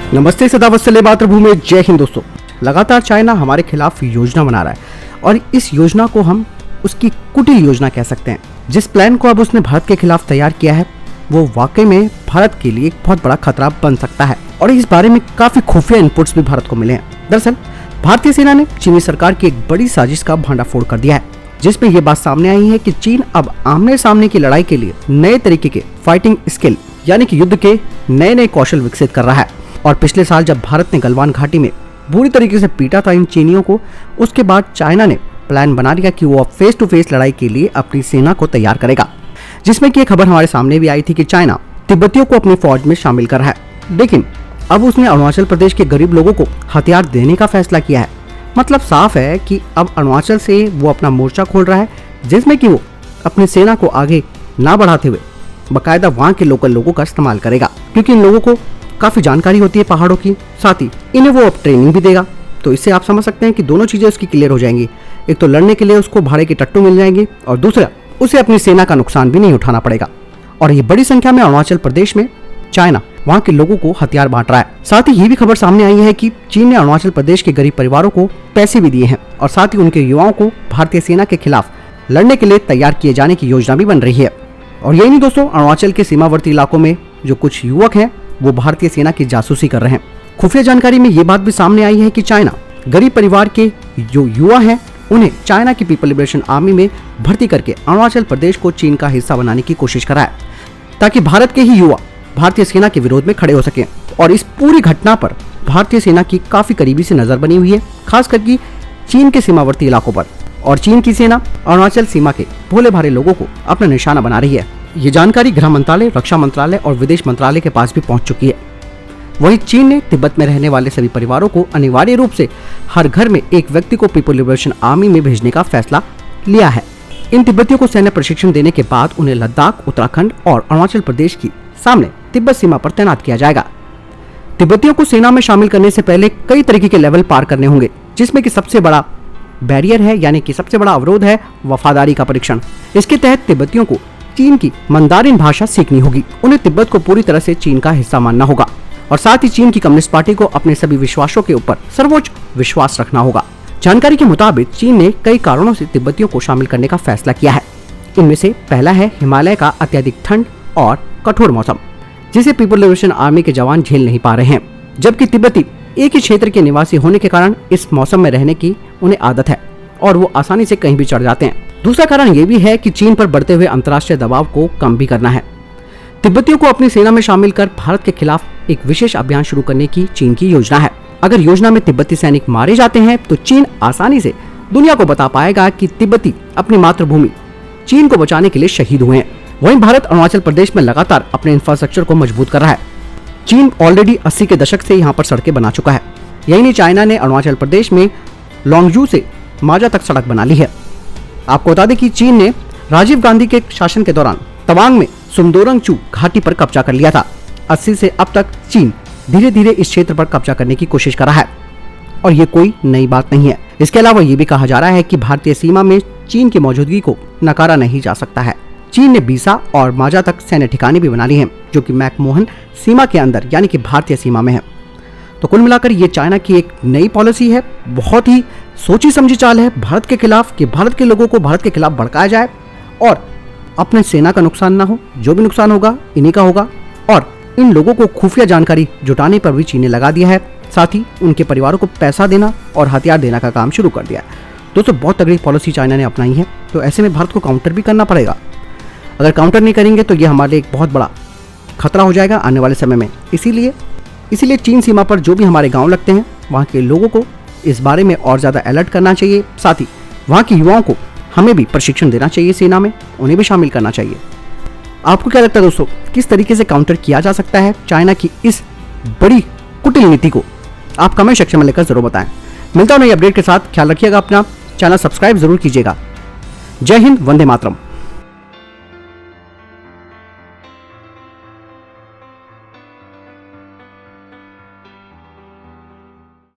नमस्ते, सदावत्सल्य मातृभूमि, जय हिंद। दोस्तों, लगातार चाइना हमारे खिलाफ योजना बना रहा है और इस योजना को हम उसकी कुटिल योजना कह सकते हैं। जिस प्लान को अब उसने भारत के खिलाफ तैयार किया है वो वाकई में भारत के लिए एक बहुत बड़ा खतरा बन सकता है और इस बारे में काफी खुफिया इनपुट्स भी भारत को मिले हैं। दरअसल भारतीय सेना ने चीनी सरकार की एक बड़ी साजिश का भंडाफोड़ कर दिया है, जिसमें यह बात सामने आई है कि चीन अब आमने सामने की लड़ाई के लिए नए तरीके के फाइटिंग स्किल यानी कि युद्ध के नए कौशल विकसित कर रहा है। और पिछले साल जब भारत ने गलवान घाटी में बुरी तरीके से पीटा था इन चीनियों को, उसके बाद चाइना ने प्लान बना लिया कि वो अब फेस टू फेस लड़ाई के लिए अपनी सेना को तैयार करेगा, जिसमें कि एक खबर हमारे सामने भी आई थी कि चाइना तिब्बतियों को अपनी फौज में शामिल कर रहा है। लेकिन अब उसने अरुणाचल प्रदेश के गरीब लोगों को हथियार देने का फैसला किया है। मतलब साफ है कि अब अरुणाचल से वो अपना मोर्चा खोल रहा है, जिसमें कि वो अपनी सेना को आगे ना बढ़ाते हुए बाकायदा वहाँ के लोकल लोगों का इस्तेमाल करेगा, क्योंकि इन लोगों को काफी जानकारी होती है पहाड़ों की, साथ ही इन्हें वो अब ट्रेनिंग भी देगा। तो इससे आप समझ सकते हैं कि दोनों चीजें उसकी क्लियर हो जाएंगी। एक तो लड़ने के लिए उसको भाड़े के टट्टू मिल जाएंगे और दूसरा उसे अपनी सेना का नुकसान भी नहीं उठाना पड़ेगा। और ये बड़ी संख्या में अरुणाचल प्रदेश में चाइना वहाँ के लोगों को हथियार बांट रहा है। साथ ही ये भी खबर सामने आई है कि चीन ने अरुणाचल प्रदेश के गरीब परिवारों को पैसे भी दिए हैं और साथ ही उनके युवाओं को भारतीय सेना के खिलाफ लड़ने के लिए तैयार किए जाने की योजना भी बन रही है। और यही नहीं दोस्तों, अरुणाचल के सीमावर्ती इलाकों में जो कुछ युवक हैं वो भारतीय सेना की जासूसी कर रहे हैं। खुफिया जानकारी में ये बात भी सामने आई है कि चाइना गरीब परिवार के जो युवा हैं उन्हें चाइना की पीपल लिबरेशन आर्मी में भर्ती करके अरुणाचल प्रदेश को चीन का हिस्सा बनाने की कोशिश कर रहा है, ताकि भारत के ही युवा भारतीय सेना के विरोध में खड़े हो सके। और इस पूरी घटना पर भारतीय सेना की काफी करीबी से नजर बनी हुई है, खास करके चीन के सीमावर्ती इलाकों पर। और चीन की सेना अरुणाचल सीमा के भोले भाले लोगों को अपना निशाना बना रही है। ये जानकारी गृह मंत्रालय, रक्षा मंत्रालय और विदेश मंत्रालय के पास भी पहुंच चुकी है। वहीं चीन ने तिब्बत में रहने वाले सभी परिवारों को अनिवार्य रूप से हर घर में एक व्यक्ति को पीपल लिबरेशन आर्मी में भेजने का फैसला लिया है। इन तिब्बतियों को सैन्य प्रशिक्षण देने के बाद उन्हें लद्दाख, उत्तराखंड और अरुणाचल प्रदेश की सामने तिब्बत सीमा पर तैनात किया जाएगा। तिब्बतियों को सेना में शामिल करने से पहले कई तरीके के लेवल पार करने होंगे, जिसमें कि सबसे बड़ा बैरियर है यानी कि सबसे बड़ा अवरोध है वफादारी का परीक्षण। इसके तहत तिब्बतियों को चीन की मंदारिन भाषा सीखनी होगी, उन्हें तिब्बत को पूरी तरह से चीन का हिस्सा मानना होगा और साथ ही चीन की कम्युनिस्ट पार्टी को अपने सभी विश्वासों के ऊपर सर्वोच्च विश्वास रखना होगा। जानकारी के मुताबिक चीन ने कई कारणों से तिब्बतियों को शामिल करने का फैसला किया है। इनमें से पहला है हिमालय का अत्यधिक ठंड और कठोर मौसम, जिसे पीपल लिबरेशन आर्मी के जवान झेल नहीं पा रहे हैं, जबकि तिब्बती एक ही क्षेत्र के निवासी होने के कारण इस मौसम में रहने की उन्हें आदत है और वो आसानी से कहीं भी चढ़ जाते हैं। दूसरा कारण ये भी है कि चीन पर बढ़ते हुए अंतर्राष्ट्रीय दबाव को कम भी करना है। तिब्बतियों को अपनी सेना में शामिल कर भारत के खिलाफ एक विशेष अभियान शुरू करने की चीन की योजना है। अगर योजना में तिब्बती सैनिक मारे जाते हैं तो चीन आसानी से दुनिया को बता पाएगा कि तिब्बती अपनी मातृभूमि चीन को बचाने के लिए शहीद हुए हैं। वहीं भारत अरुणाचल प्रदेश में लगातार अपने इंफ्रास्ट्रक्चर को मजबूत कर रहा है। चीन ऑलरेडी 80 के दशक से यहाँ पर सड़कें बना चुका है। यही नहीं, चाइना ने अरुणाचल प्रदेश में लोंगजू से माजा तक सड़क बना ली है। आपको बता दें कि चीन ने राजीव गांधी के शासन के दौरान तवांग में सुमदोरंगचू घाटी पर कब्जा कर लिया था। 80 से अब तक चीन धीरे धीरे इस क्षेत्र पर कब्जा करने की कोशिश कर रहा है और ये कोई नई बात नहीं है। इसके अलावा ये भी कहा जा रहा है कि भारतीय सीमा में चीन की मौजूदगी को नकारा नहीं जा सकता है। चीन ने बीसा और माजा तक सैन्य ठिकाने भी बना लिए हैं, जो कि मैकमोहन सीमा के अंदर यानी कि भारतीय सीमा में है। तो कुल मिलाकर ये चाइना की एक नई पॉलिसी है, बहुत ही सोची समझी चाल है भारत के खिलाफ कि भारत के लोगों को भारत के खिलाफ भड़काया जाए और अपने सेना का नुकसान ना हो। जो भी नुकसान होगा इन्हीं का होगा। और इन लोगों को खुफिया जानकारी जुटाने पर भी चीन ने लगा दिया है, साथ ही उनके परिवारों को पैसा देना और हथियार देना का काम शुरू कर दिया है। दोस्तों, बहुत तगड़ी पॉलिसी चाइना ने अपनाई है, तो ऐसे में भारत को काउंटर भी करना पड़ेगा। अगर काउंटर नहीं करेंगे तो ये हमारे लिए एक बहुत बड़ा खतरा हो जाएगा आने वाले समय में। इसीलिए चीन सीमा पर जो भी हमारे गांव लगते हैं वहाँ के लोगों को इस बारे में और ज़्यादा अलर्ट करना चाहिए। साथ ही वहाँ के युवाओं को हमें भी प्रशिक्षण देना चाहिए, सेना में उन्हें भी शामिल करना चाहिए। आपको क्या लगता है दोस्तों, किस तरीके से काउंटर किया जा सकता है चाइना की इस बड़ी कुटिल नीति को? आप कमेंट सेक्शन में लेकर जरूर बताएं। मिलता हूं नई अपडेट के साथ, ख्याल रखिएगा अपना, चैनल सब्सक्राइब जरूर कीजिएगा। जय हिंद, वंदे मातरम।